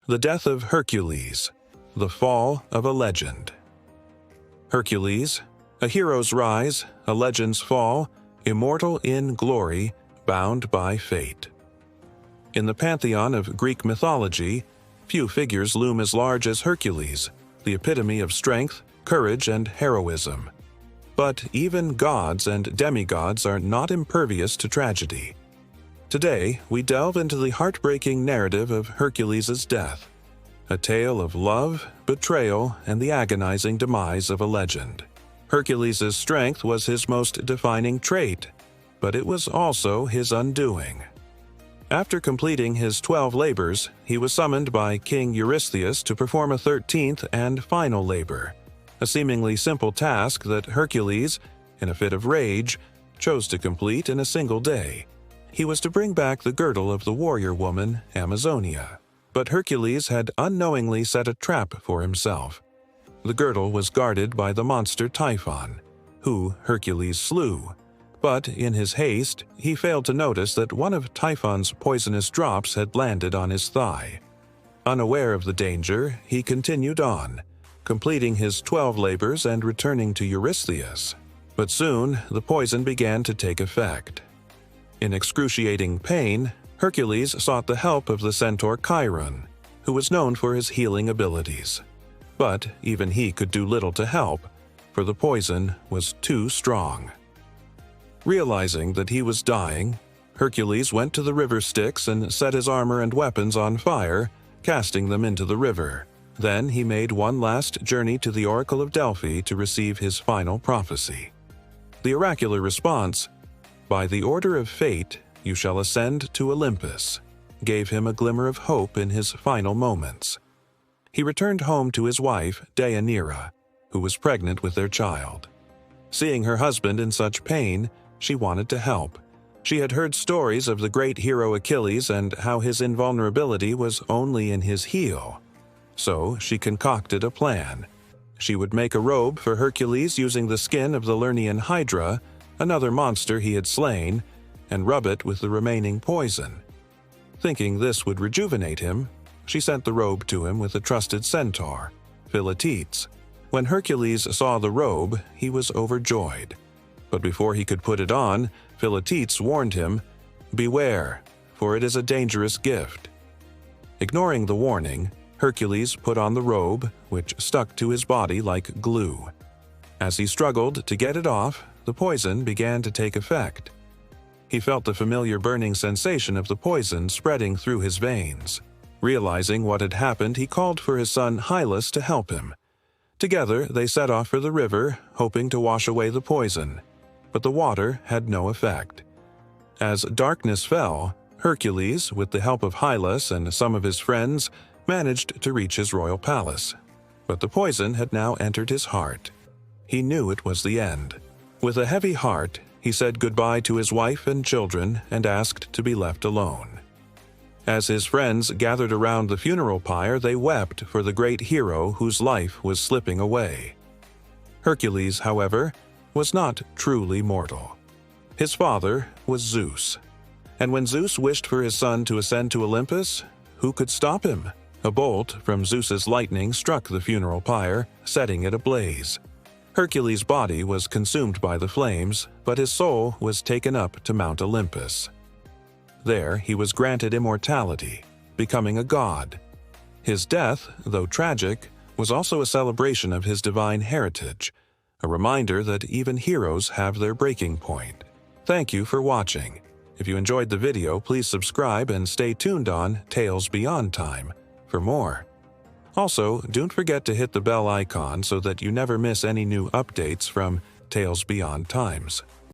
The death of Hercules, the fall of a legend. Hercules, a hero's rise, a legend's fall, immortal in glory, bound by fate. In the pantheon of Greek mythology, few figures loom as large as Hercules, the epitome of strength, courage, and heroism. But even gods and demigods are not impervious to tragedy. Today, we delve into the heartbreaking narrative of Hercules' death, a tale of love, betrayal, and the agonizing demise of a legend. Hercules' strength was his most defining trait, but it was also his undoing. After completing his 12 labors, he was summoned by King Eurystheus to perform a 13th and final labor, a seemingly simple task that Hercules, in a fit of rage, chose to complete in a single day. He was to bring back the girdle of the warrior woman, Amazonia. But Hercules had unknowingly set a trap for himself. The girdle was guarded by the monster Typhon, who Hercules slew. But in his haste, he failed to notice that one of Typhon's poisonous drops had landed on his thigh. Unaware of the danger, he continued on, completing his 12 labors and returning to Eurystheus. But soon, the poison began to take effect. In excruciating pain, Hercules sought the help of the centaur Chiron, who was known for his healing abilities. But even he could do little to help, for the poison was too strong. Realizing that he was dying, Hercules went to the river Styx and set his armor and weapons on fire, casting them into the river. Then he made one last journey to the Oracle of Delphi to receive his final prophecy. The oracular response, "By the order of fate, you shall ascend to Olympus," gave him a glimmer of hope in his final moments. He returned home to his wife, Deianira, who was pregnant with their child. Seeing her husband in such pain, she wanted to help. She had heard stories of the great hero Achilles and how his invulnerability was only in his heel. So she concocted a plan. She would make a robe for Hercules using the skin of the Lernaean Hydra, another monster he had slain, and rub it with the remaining poison. Thinking this would rejuvenate him, she sent the robe to him with a trusted centaur, Philoctetes. When Hercules saw the robe, he was overjoyed. But before he could put it on, Philoctetes warned him, "Beware, for it is a dangerous gift." Ignoring the warning, Hercules put on the robe, which stuck to his body like glue. As he struggled to get it off, the poison began to take effect. He felt the familiar burning sensation of the poison spreading through his veins. Realizing what had happened, he called for his son Hylas to help him. Together, they set off for the river, hoping to wash away the poison. But the water had no effect. As darkness fell, Hercules, with the help of Hylas and some of his friends, managed to reach his royal palace. But the poison had now entered his heart. He knew it was the end. With a heavy heart, he said goodbye to his wife and children and asked to be left alone. As his friends gathered around the funeral pyre, they wept for the great hero whose life was slipping away. Hercules, however, was not truly mortal. His father was Zeus. And when Zeus wished for his son to ascend to Olympus, who could stop him? A bolt from Zeus's lightning struck the funeral pyre, setting it ablaze. Hercules' body was consumed by the flames, but his soul was taken up to Mount Olympus. There he was granted immortality, becoming a god. His death, though tragic, was also a celebration of his divine heritage, a reminder that even heroes have their breaking point. Thank you for watching. If you enjoyed the video, please subscribe and stay tuned on Tales Beyond Time for more. Also, don't forget to hit the bell icon so that you never miss any new updates from Tales Beyond Times.